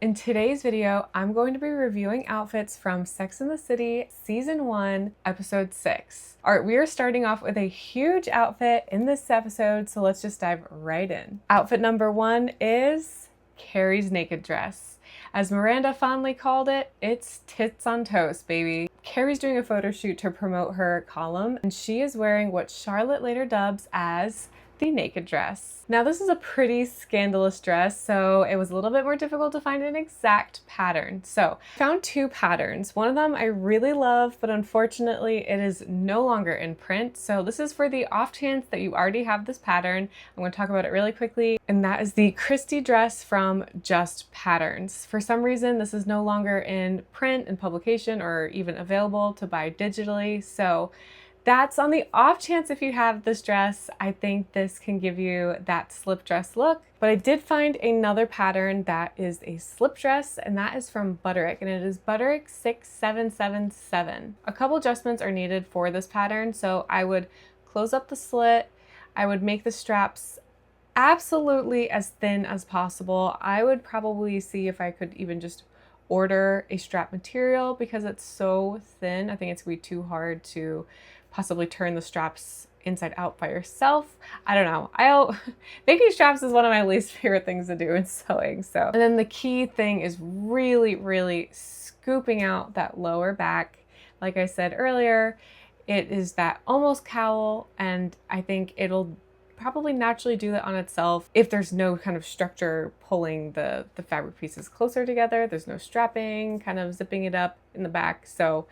In today's video, I'm going to be reviewing outfits from Sex and the City Season 1, Episode 6. All right, we are starting off with a huge outfit in this episode, so let's just dive right in. Outfit number 1 is Carrie's naked dress. As Miranda fondly called it, it's tits on toast, baby. Carrie's doing a photo shoot to promote her column, and she is wearing what Charlotte later dubs as the naked dress. Now this is a pretty scandalous dress, so it was a little bit more difficult to find an exact pattern. So I found two patterns. One of them I really love, but unfortunately it is no longer in print. So this is for the off chance that you already have this pattern. I'm going to talk about it really quickly, and that is the Christy dress from Just Patterns. For some reason, this is no longer in print and publication or even available to buy digitally. So that's on the off chance if you have this dress. I think this can give you that slip dress look. But I did find another pattern that is a slip dress, and that is from Butterick, and it is Butterick 6777. A couple adjustments are needed for this pattern, so I would close up the slit. I would make the straps absolutely as thin as possible. I would probably see if I could even just order a strap material because it's so thin. I think it's gonna be too hard to possibly turn the straps inside out by yourself. I don't know. Making straps is one of my least favorite things to do in sewing. So, and then the key thing is really scooping out that lower back. Like I said earlier, it is that almost cowl, and I think it'll probably naturally do that on itself if there's no kind of structure pulling the fabric pieces closer together. There's no strapping kind of zipping it up in the back. So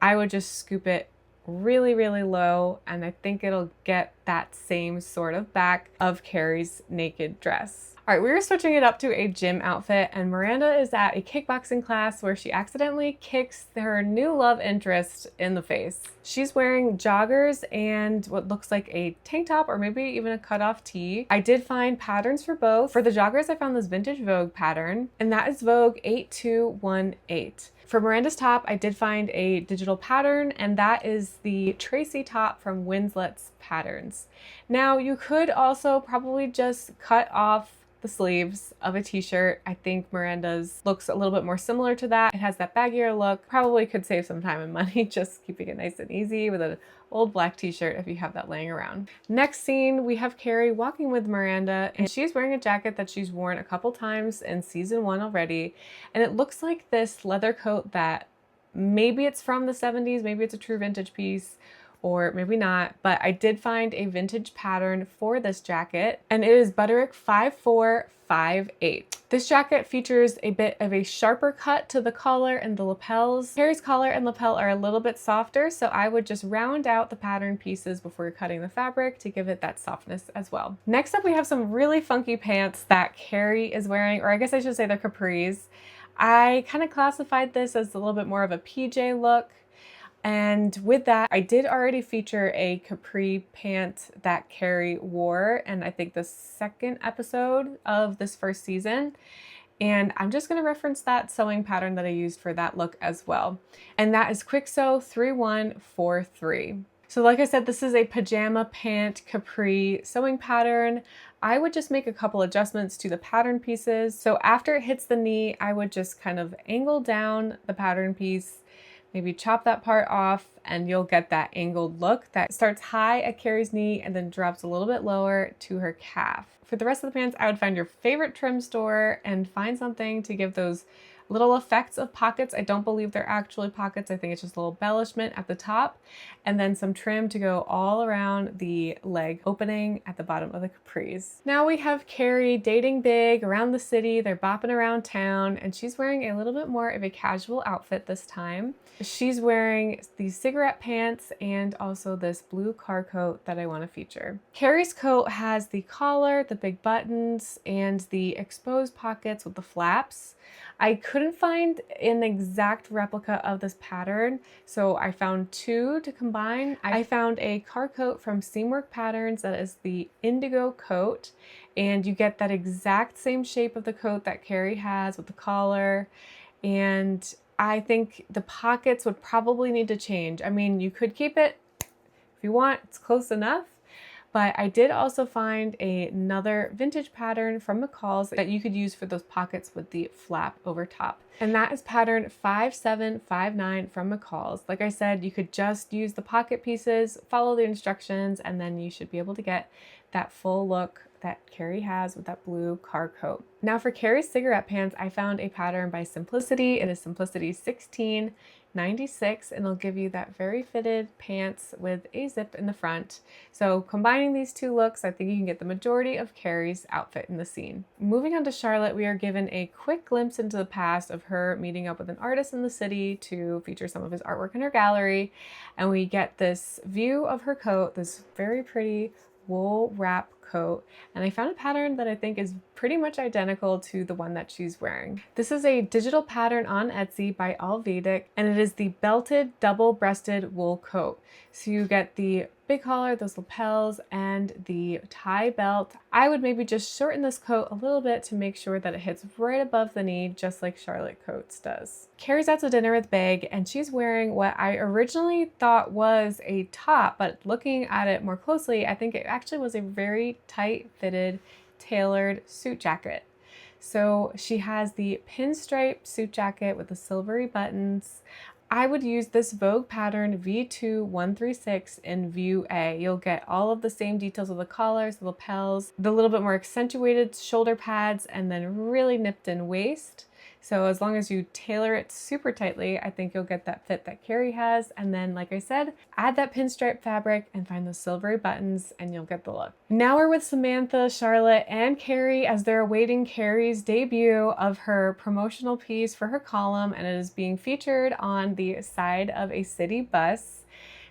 I would just scoop it really low, and I think it'll get that same sort of back of Carrie's naked dress. All right, we were switching it up to a gym outfit, and Miranda is at a kickboxing class where she accidentally kicks her new love interest in the face. She's wearing joggers and what looks like a tank top or maybe even a cutoff tee. I did find patterns for both. For the joggers, I found this vintage Vogue pattern, and that is Vogue 8218. For Miranda's top, I did find a digital pattern, and that is the Tracy top from Winslet's Patterns. Now, you could also probably just cut off the sleeves of a t-shirt. I think Miranda's looks a little bit more similar to that. It has that baggier look. Probably could save some time and money just keeping it nice and easy with an old black t-shirt if you have that laying around. Next scene, we have Carrie walking with Miranda, and she's wearing a jacket that she's worn a couple times in season 1 already, and it looks like this leather coat that maybe it's from the 70s, maybe it's a true vintage piece, or maybe not, but I did find a vintage pattern for this jacket, and it is Butterick 5458. This jacket features a bit of a sharper cut to the collar and the lapels. Carrie's collar and lapel are a little bit softer, so I would just round out the pattern pieces before you're cutting the fabric to give it that softness as well. Next up, we have some really funky pants that Carrie is wearing, or I guess I should say they're capris. I kind of classified this as a little bit more of a PJ look. And with that, I did already feature a capri pant that Carrie wore, and I think the second episode of this first season. And I'm just going to reference that sewing pattern that I used for that look as well. And that is Quick Sew 3143. So like I said, this is a pajama pant capri sewing pattern. I would just make a couple adjustments to the pattern pieces. So after it hits the knee, I would just kind of angle down the pattern piece, maybe chop that part off, and you'll get that angled look that starts high at Carrie's knee and then drops a little bit lower to her calf. For the rest of the pants, I would find your favorite trim store and find something to give those little effects of pockets. I don't believe they're actually pockets. I think it's just a little embellishment at the top, and then some trim to go all around the leg opening at the bottom of the capris. Now we have Carrie dating big around the city. They're bopping around town, and she's wearing a little bit more of a casual outfit this time. She's wearing these cigarette pants and also this blue car coat that I want to feature. Carrie's coat has the collar, the big buttons, and the exposed pockets with the flaps. I couldn't find an exact replica of this pattern, so I found two to combine. I found a car coat from Seamwork Patterns that is the indigo coat, and you get that exact same shape of the coat that Carrie has with the collar, and I think the pockets would probably need to change. I mean, you could keep it if you want, it's close enough, But I did also find another vintage pattern from McCall's that you could use for those pockets with the flap over top. And that is pattern 5759 from McCall's. Like I said, you could just use the pocket pieces, follow the instructions, and then you should be able to get that full look that Carrie has with that blue car coat. Now for Carrie's cigarette pants, I found a pattern by Simplicity. It is Simplicity 1696, and it'll give you that very fitted pants with a zip in the front. So combining these two looks, I think you can get the majority of Carrie's outfit in the scene. Moving on to Charlotte, we are given a quick glimpse into the past of her meeting up with an artist in the city to feature some of his artwork in her gallery. And we get this view of her coat, this very pretty wool wrap coat, and I found a pattern that I think is pretty much identical to the one that she's wearing. This is a digital pattern on Etsy by Allvedic, and it is the belted double-breasted wool coat. So you get the big collar, those lapels, and the tie belt. I would maybe just shorten this coat a little bit to make sure that it hits right above the knee, just like Charlotte Coates does. Carrie's out to dinner with Big, and she's wearing what I originally thought was a top, but looking at it more closely, I think it actually was a very tight-fitted, tailored suit jacket. So she has the pinstripe suit jacket with the silvery buttons. I would use this Vogue pattern V2136 in View A. You'll get all of the same details of the collars, the lapels, the little bit more accentuated shoulder pads, and then really nipped in waist. So as long as you tailor it super tightly, I think you'll get that fit that Carrie has. And then, like I said, add that pinstripe fabric and find those silvery buttons and you'll get the look. Now we're with Samantha, Charlotte, and Carrie as they're awaiting Carrie's debut of her promotional piece for her column, and it is being featured on the side of a city bus.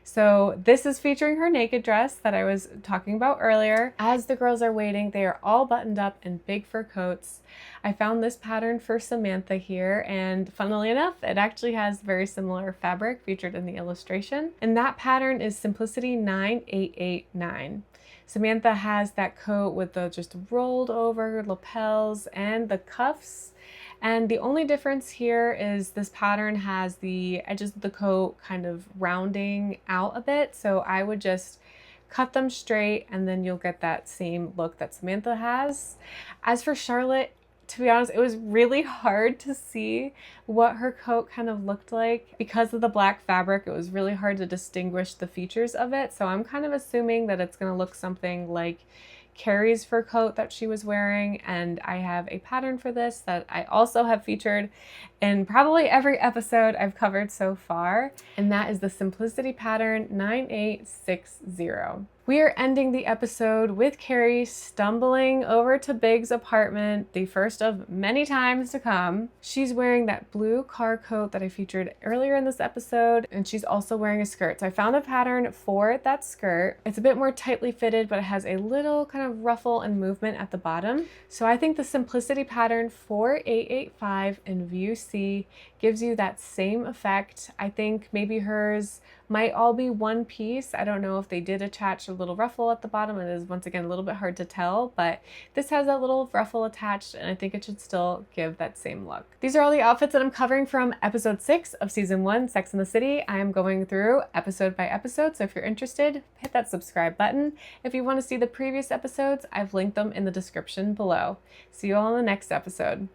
So this is featuring her naked dress that I was talking about earlier. As the girls are waiting, they are all buttoned up in big fur coats. I found this pattern for Samantha here, and funnily enough, it actually has very similar fabric featured in the illustration. And that pattern is Simplicity 9889. Samantha has that coat with the just rolled over lapels and the cuffs. And the only difference here is this pattern has the edges of the coat kind of rounding out a bit. So I would just cut them straight and then you'll get that same look that Samantha has. As for Charlotte, to be honest, it was really hard to see what her coat kind of looked like. Because of the black fabric, it was really hard to distinguish the features of it. So I'm kind of assuming that it's going to look something like Carrie's fur coat that she was wearing, and I have a pattern for this that I also have featured in probably every episode I've covered so far, and that is the Simplicity pattern 9860. We are ending the episode with Carrie stumbling over to Big's apartment, the first of many times to come. She's wearing that blue car coat that I featured earlier in this episode, and she's also wearing a skirt. So I found a pattern for that skirt. It's a bit more tightly fitted, but it has a little kind of ruffle and movement at the bottom. So I think the Simplicity pattern 4885 in View C gives you that same effect. I think maybe hers might all be one piece. I don't know if they did attach a little ruffle at the bottom. It is once again a little bit hard to tell, but this has that little ruffle attached and I think it should still give that same look. These are all the outfits that I'm covering from episode 6 of season 1, Sex and the City. I am going through episode by episode, so if you're interested, hit that subscribe button. If you want to see the previous episodes, I've linked them in the description below. See you all in the next episode.